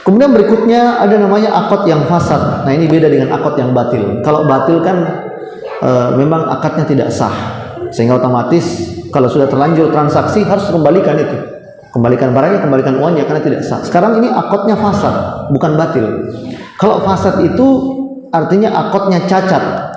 Kemudian berikutnya ada namanya akad yang fasad. Nah, ini beda dengan akad yang batil. Kalau batil kan memang akadnya tidak sah, sehingga otomatis kalau sudah terlanjur transaksi harus kembalikan itu, kembalikan barangnya, kembalikan uangnya karena tidak sah. Sekarang ini akadnya fasad, bukan batil. Kalau fasad itu artinya akadnya cacat,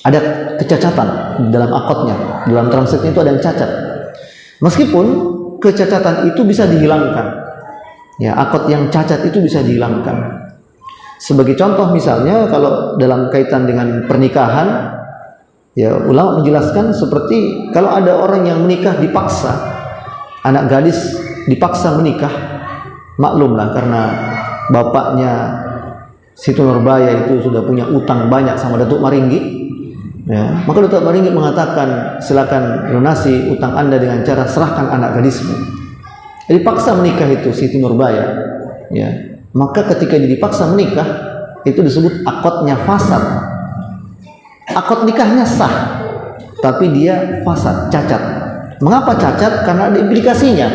ada kecacatan dalam akadnya, dalam transaksi itu ada yang cacat. Meskipun kecacatan itu bisa dihilangkan. Ya, akad yang cacat itu bisa dihilangkan. Sebagai contoh misalnya kalau dalam kaitan dengan pernikahan, ya ulama menjelaskan seperti kalau ada orang yang menikah dipaksa, anak gadis dipaksa menikah, maklumlah karena bapaknya Siti Nurbaya itu sudah punya utang banyak sama Datuk Maringgi, ya, maka Datuk Maringgi mengatakan silakan lunasi utang Anda dengan cara serahkan anak gadismu. Dipaksa menikah itu Siti Nurbaya, ya, maka ketika dipaksa menikah itu disebut akadnya fasad. Akad nikahnya sah, tapi dia fasad, cacat. Mengapa cacat? Karena ada implikasinya.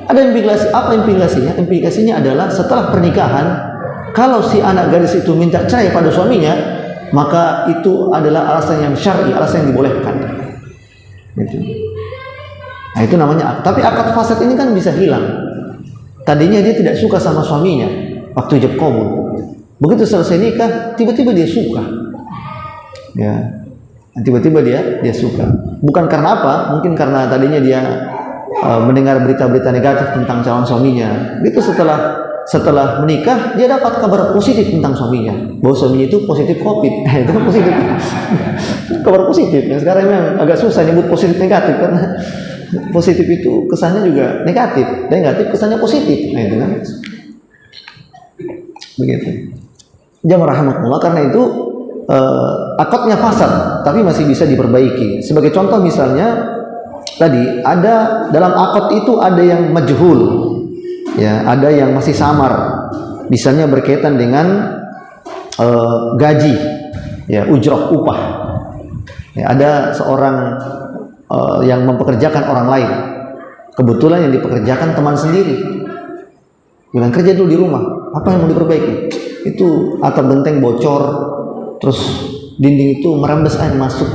Ada implikasi. Apa implikasinya? Implikasinya adalah setelah pernikahan, kalau si anak gadis itu minta cerai pada suaminya, maka itu adalah alasan yang syar'i, alasan yang dibolehkan. Gitu. Nah, itu namanya. Tapi akad fasad ini kan bisa hilang. Tadinya dia tidak suka sama suaminya waktu ijab qabul. Begitu selesai nikah, tiba-tiba dia suka. Ya, tiba-tiba dia suka. Bukan karena apa? Mungkin karena tadinya dia mendengar berita-berita negatif tentang calon suaminya. Itu setelah menikah dia dapat kabar positif tentang suaminya, bahwa suaminya itu positif COVID. Itu kan positif. Kabar positif. Yang sekarang memang agak susah nyebut positif negatif karena positif itu kesannya juga negatif, dan negatif kesannya positif. Nah, itu kan begitu. Jamaah rahimakumullah, karena itu akadnya fasad tapi masih bisa diperbaiki. Sebagai contoh misalnya tadi ada dalam akad itu ada yang majhul, ya, ada yang masih samar, misalnya berkaitan dengan gaji, ya, ujrah, upah. Ya, ada seorang yang mempekerjakan orang lain, kebetulan yang dipekerjakan teman sendiri, bilang kerja dulu di rumah, apa yang mau diperbaiki? Itu atap genteng bocor, terus dinding itu merembes air masuk.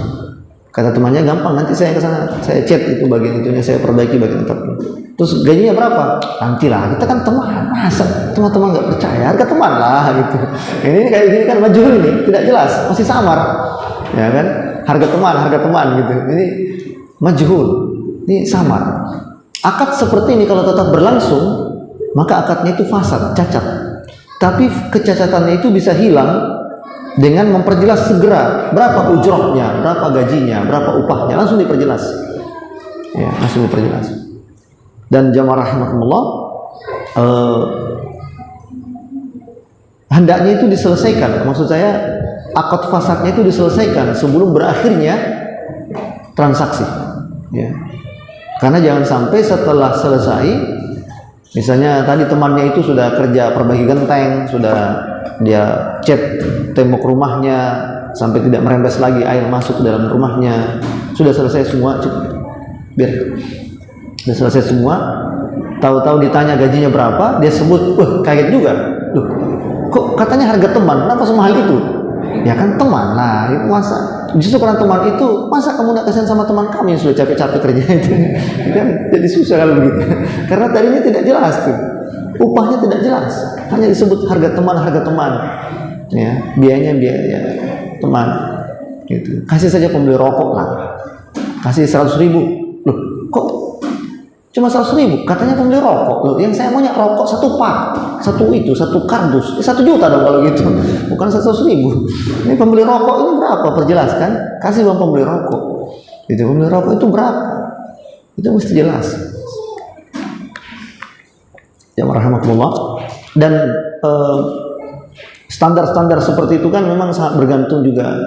Kata temannya, gampang, nanti saya kesana, saya cat itu bagian itunya, saya perbaiki bagian atapnya. Terus gajinya berapa? Nantilah, kita kan teman, masa teman-teman nggak percaya, harga teman lah gitu. Ini kayak gini kan majhul, ini tidak jelas, masih samar, ya kan? Harga teman gitu. Ini majhul, ini samar. Akad seperti ini kalau tetap berlangsung, maka akadnya itu fasad, cacat. Tapi kecacatannya itu bisa hilang dengan memperjelas segera berapa ujrahnya, berapa gajinya, berapa upahnya, langsung diperjelas. Ya, langsung diperjelas. Dan jamaah rahimakumullah, hendaknya itu diselesaikan. Maksud saya, akad fasadnya itu diselesaikan sebelum berakhirnya transaksi. Ya. Karena jangan sampai setelah selesai, misalnya tadi temannya itu sudah kerja perbaiki genteng, sudah dia cat tembok rumahnya sampai tidak merembes lagi air masuk ke dalam rumahnya, sudah selesai semua, sudah selesai semua, tahu-tahu ditanya gajinya berapa, dia sebut, kaget juga, loh, kok katanya harga teman, kenapa semahal itu? Ya kan teman lah, itu masa justru karena teman itu, masa kamu nak kasihan sama teman kami yang sudah capek-capek kerja itu? Kan jadi susah kalau begitu, karena tadinya tidak jelas tuh, upahnya tidak jelas, hanya disebut harga teman, ya, biayanya biaya teman, gitu. Kasih saja pembeli rokok lah, kasih 100.000, loh, kok cuma 100.000? Katanya pembeli rokok, loh, yang saya maunya rokok satu pak, satu kardus, 1 juta dong kalau gitu, bukan 100.000. Ini pembeli rokok ini berapa? Perjelaskan, kasih uang pembeli rokok. Itu pembeli rokok itu berapa? Itu mesti jelas. Ya rahmatullah. Dan standar-standar seperti itu kan memang sangat bergantung juga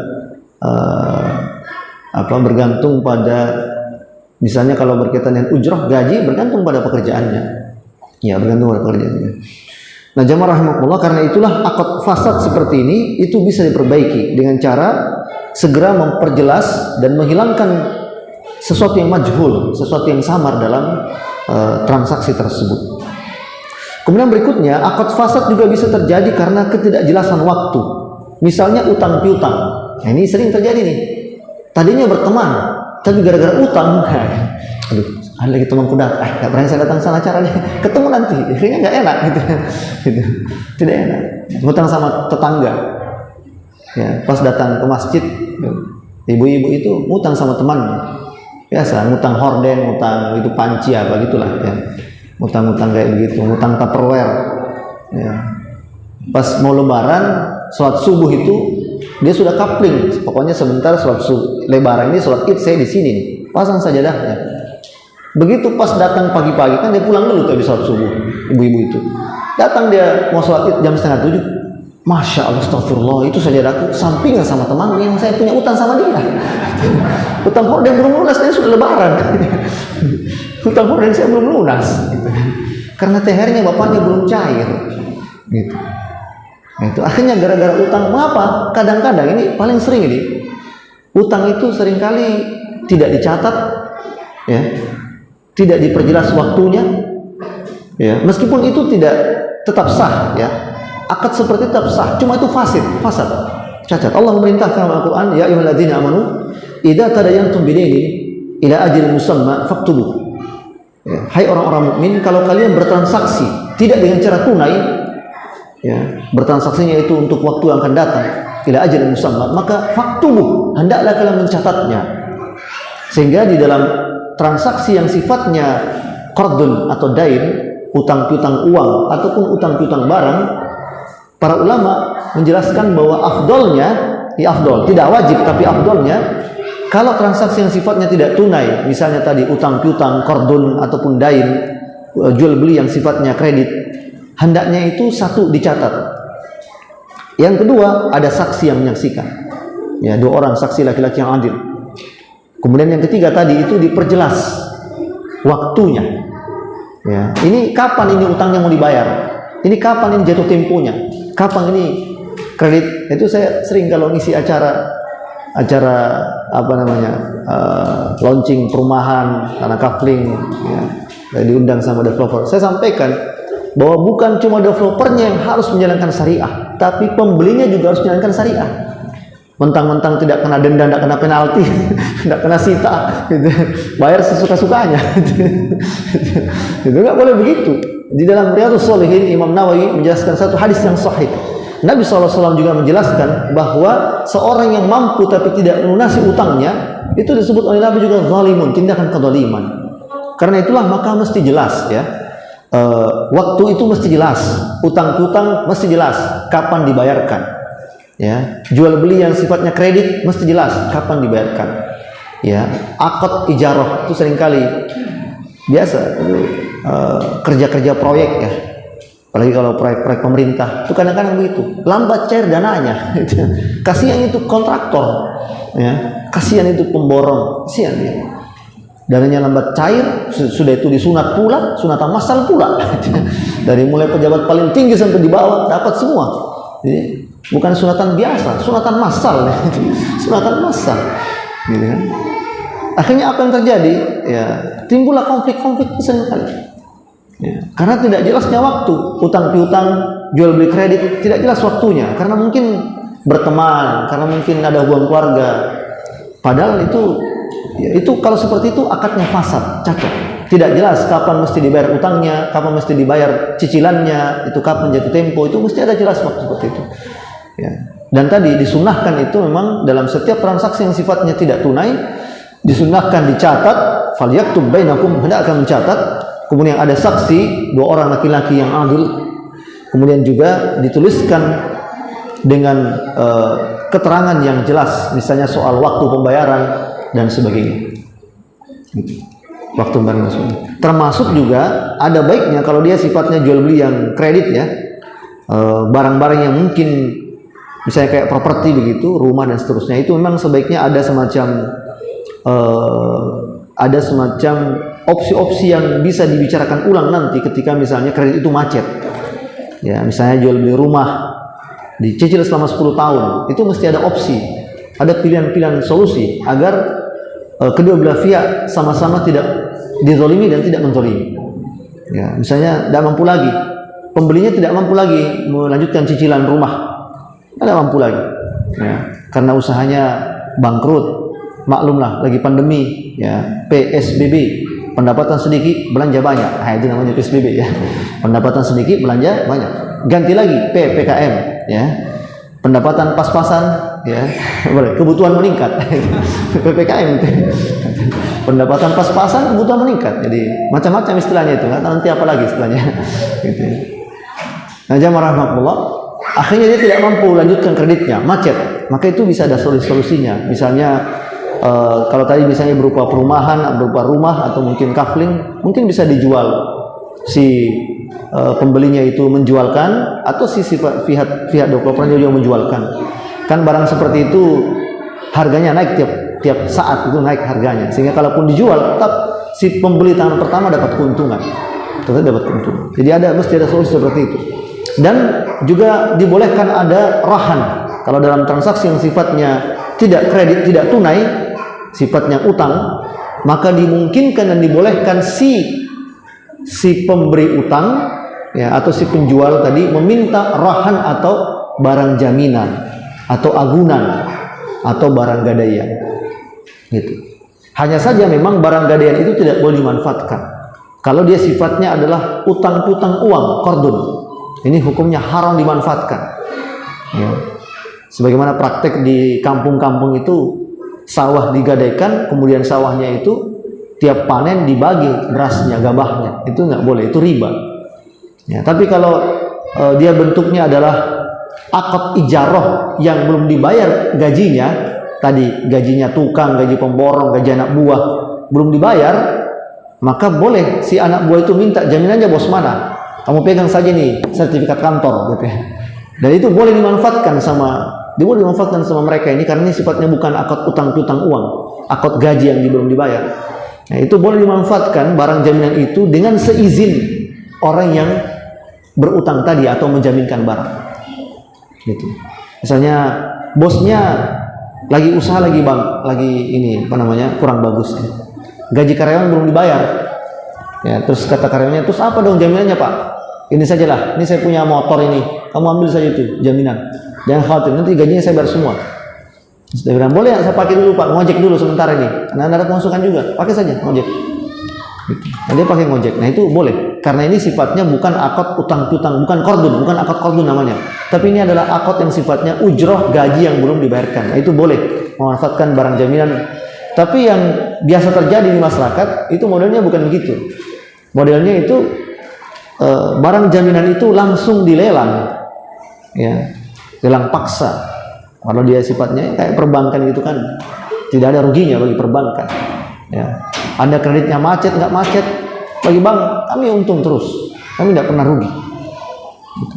bergantung pada, misalnya kalau berkaitan dengan ujrah gaji, bergantung pada pekerjaannya. Ya, bergantung pada pekerjaannya. Nah, jamaah rahimakumullah, karena itulah akad fasad seperti ini itu bisa diperbaiki dengan cara segera memperjelas dan menghilangkan sesuatu yang majhul, sesuatu yang samar dalam transaksi tersebut. Kemudian berikutnya, akad fasad juga bisa terjadi karena ketidakjelasan waktu. Misalnya utang piutang. Nah, ini sering terjadi nih. Tadinya berteman, tapi gara-gara utang, aduh, ada lagi temanku datang, nggak berani saya datang sana acara nih, ketemu nanti, akhirnya nggak enak gitu. Tidak enak. Ngutang sama tetangga, ya, pas datang ke masjid, ibu-ibu itu ngutang sama temannya, biasa, ngutang horden, ngutang itu panci apa gitulah, ya, ngutang-ngutang kayak begitu, ngutang Tupperware, ya. Pas mau lebaran, sholat subuh itu dia sudah kapling, pokoknya sebentar sholat subuh, lebaran ini sholat id saya di sini nih, pasang sajadahnya. Begitu pas datang pagi-pagi, kan dia pulang dulu tuh habis sholat subuh, ibu-ibu itu datang, dia mau sholat id jam 6:30, Masya Allah, astagfirullah, itu sajadahku sampingan sama teman yang saya punya utang sama dia. Utang horden belum lunas, dia sudah lebaran. Utang horden saya belum lunas, karena THR-nya bapaknya belum cair, gitu. Nah, itu akhirnya gara-gara utang. Mengapa? Kadang-kadang ini paling sering ini, utang itu seringkali tidak dicatat, ya, tidak diperjelas waktunya, ya, meskipun itu tidak tetap sah, ya, akad seperti tetap sah, cuma itu fasad, cacat. Allah memerintahkan dalam Al-Quran, ya ayyuhalladzina amanu idza tadayantum bidainin ila ajalin musamma faktubuh. Ya, hai orang-orang mukmin, kalau kalian bertransaksi tidak dengan cara tunai, ya, bertransaksinya itu untuk waktu yang akan datang, ila ajalin musamma, maka faktubuh, hendaklah kalian mencatatnya. Sehingga di dalam transaksi yang sifatnya qardun atau dain, utang piutang uang ataupun utang piutang barang, para ulama menjelaskan bahwa afdolnya, ya afdol, tidak wajib tapi afdolnya, kalau transaksi yang sifatnya tidak tunai, misalnya tadi utang piutang, qardun ataupun dain, jual beli yang sifatnya kredit, hendaknya itu satu dicatat. Yang kedua, ada saksi yang menyaksikan, ya, 2 orang saksi laki-laki yang adil. Kemudian yang ketiga tadi itu diperjelas waktunya, ya, ini kapan ini utangnya mau dibayar, ini kapan ini jatuh temponya, kapan ini kredit. Itu saya sering kalau ngisi acara apa namanya, launching perumahan karena kafling, ya, diundang sama developer, saya sampaikan bahwa bukan cuma developernya yang harus menjalankan syariah, tapi pembelinya juga harus menjalankan syariah. Mentang-mentang tidak kena denda, tidak kena penalti, tidak kena sita, gitu, bayar sesuka-sukanya, itu nggak boleh begitu. Di dalam Riyadhus Shalihin, Imam Nawawi menjelaskan satu hadis yang sahih. Nabi SAW juga menjelaskan bahwa seorang yang mampu tapi tidak melunasi utangnya, itu disebut oleh Nabi juga zalimun, tindakan kezaliman. Karena itulah maka mesti jelas, ya, waktu itu mesti jelas, utang piutang mesti jelas kapan dibayarkan, ya, jual beli yang sifatnya kredit mesti jelas kapan dibayarkan, ya. Akad ijarah itu seringkali biasa, kerja-kerja proyek, ya, apalagi kalau proyek-proyek pemerintah itu kadang-kadang begitu, lambat cair dananya. Kasihan itu kontraktor, ya, kasihan itu pemborong, kasihan dia, dananya lambat cair, sudah itu disunat pula, sunatan massal pula. Dari mulai pejabat paling tinggi sampai di bawah dapat semua. Jadi bukan sunatan biasa, sunatan massal, sunatan massal, gitu kan. Akhirnya apa yang terjadi? Ya, timbullah konflik-konflik seringkali, ya, karena tidak jelasnya waktu. Utang piutang, jual beli kredit tidak jelas waktunya, karena mungkin berteman, karena mungkin ada hubungan keluarga. Padahal itu, ya, itu kalau seperti itu akadnya fasad, cacat. Tidak jelas kapan mesti dibayar utangnya, kapan mesti dibayar cicilannya, itu kapan jatuh tempo, itu mesti ada jelas waktu seperti itu, ya. Dan tadi disunahkan itu memang dalam setiap transaksi yang sifatnya tidak tunai, disunahkan dicatat, falyaktub bainakum, hendak akan mencatat. Kemudian ada saksi, 2 orang laki-laki yang adil. Kemudian juga dituliskan dengan keterangan yang jelas, misalnya soal waktu pembayaran dan sebagainya. Waktu pembayaran termasuk juga ada baiknya kalau dia sifatnya jual beli yang kredit, ya, barang-barang yang mungkin misalnya kayak properti begitu, rumah dan seterusnya, itu memang sebaiknya ada semacam opsi-opsi yang bisa dibicarakan ulang nanti ketika misalnya kredit itu macet, ya, misalnya jual beli rumah dicicil selama 10 tahun, itu mesti ada opsi, ada pilihan-pilihan solusi agar kedua belah pihak sama-sama tidak dizolimi dan tidak menzolimi, ya. Misalnya tidak mampu lagi, pembelinya tidak mampu lagi melanjutkan cicilan rumah, tidak mampu lagi, ya, karena usahanya bangkrut. Maklumlah lagi pandemi, ya, PSBB, pendapatan sedikit belanja banyak, nah, itu namanya PSBB, ya, pendapatan sedikit belanja banyak. Ganti lagi PPKM, ya, pendapatan pas-pasan, ya, boleh, kebutuhan meningkat. PPKM itu pendapatan pas-pasan, kebutuhan meningkat. Jadi macam-macam istilahnya itu, nanti apa lagi istilahnya. Gitu. Nah, jamaah rahmatullah, akhirnya dia tidak mampu lanjutkan kreditnya, macet. Maka itu bisa ada solusinya. Misalnya kalau tadi misalnya berupa perumahan, berupa rumah atau mungkin kafling, mungkin bisa dijual. Si pembelinya itu menjualkan, atau si pihak developer juga menjualkan. Kan barang seperti itu harganya naik tiap saat, itu naik harganya, sehingga kalaupun dijual tetap si pembeli tangan pertama dapat keuntungan, jadi mesti ada solusi seperti itu. Dan juga dibolehkan ada rahan kalau dalam transaksi yang sifatnya tidak kredit, tidak tunai, sifatnya utang, maka dimungkinkan dan dibolehkan si pemberi utang, ya, atau si penjual tadi meminta rahan atau barang jaminan atau agunan atau barang gadaian, gitu. Hanya saja memang barang gadaian itu tidak boleh dimanfaatkan kalau dia sifatnya adalah utang uang, qardun. Ini hukumnya haram dimanfaatkan, ya. Sebagaimana praktek di kampung-kampung itu, sawah digadaikan, kemudian sawahnya itu tiap panen dibagi berasnya, gabahnya, itu nggak boleh, itu riba, ya. Tapi kalau dia bentuknya adalah akad ijarah yang belum dibayar gajinya, tadi gajinya tukang, gaji pemborong, gaji anak buah belum dibayar, maka boleh si anak buah itu minta jaminannya, bos mana, kamu pegang saja nih sertifikat kantor, gitu ya. Dan itu boleh dimanfaatkan sama mereka ini, karena ini sifatnya bukan akad utang uang, akad gaji yang belum dibayar. Nah, itu boleh dimanfaatkan barang jaminan itu dengan seizin orang yang berutang tadi atau menjaminkan barang. Gitu. Misalnya bosnya lagi usaha lagi ini kurang bagus, gaji karyawan belum dibayar, ya, terus kata karyawannya, terus apa dong jaminannya Pak? Ini sajalah, ini saya punya motor ini, kamu ambil saja itu jaminan, jangan khawatir, nanti gajinya saya bayar semua. Dia bilang, boleh ya, saya pakai dulu Pak, ngojek dulu sementara ini, karena ada pemasukan juga, pakai saja ngojek. Nah, dia pakai ngojek, nah itu boleh, karena ini sifatnya bukan akad utang, bukan qardun, bukan akad qardun namanya, tapi ini adalah akad yang sifatnya ujroh, gaji yang belum dibayarkan. Nah, itu boleh memanfaatkan barang jaminan. Tapi yang biasa terjadi di masyarakat itu modelnya bukan begitu. Modelnya itu barang jaminan itu langsung dilelang, ya, lelang paksa. Kalau dia sifatnya kayak perbankan gitu kan, tidak ada ruginya bagi perbankan, ya. Anda kreditnya macet nggak macet, bagi bank kami untung terus, kami tidak pernah rugi, gitu.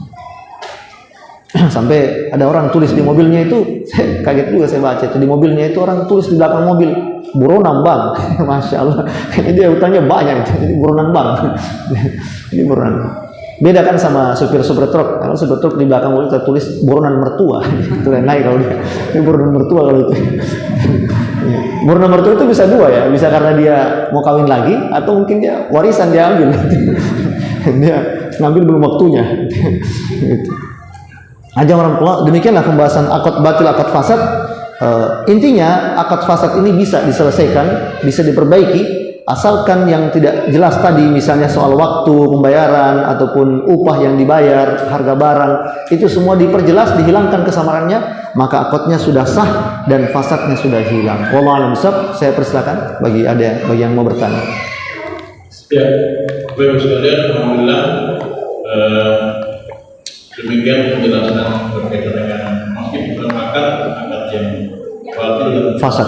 Sampai ada orang tulis di mobilnya itu, saya kaget juga saya baca itu, di mobilnya itu orang tulis di belakang mobil, buronan bank. Masya Allah, ini dia utangnya banyak, jadi buronan bank. Ini buronan. Beda kan sama supir truk. Kalau supir truk di belakang mobil tertulis buronan mertua, itu lain kalau dia. Ini buronan mertua kalau itu. Buronan mertua itu bisa dua, ya, bisa karena dia mau kawin lagi, atau mungkin dia warisan dia ambil. Dia ngambil belum waktunya. Gitu. Aja orang tua, demikianlah pembahasan akad batil, akad fasad. Intinya akad fasad ini bisa diselesaikan, bisa diperbaiki, asalkan yang tidak jelas tadi, misalnya soal waktu pembayaran ataupun upah yang dibayar, harga barang, itu semua diperjelas, dihilangkan kesamarannya, maka akadnya sudah sah dan fasadnya sudah hilang. Wallahu a'lam bishawab. Saya persilakan bagi yang mau bertanya. Ya, baik sekalian, alhamdulillah. Demikian penjelasan berkaitan dengan masjid akad yang batil dan fasad.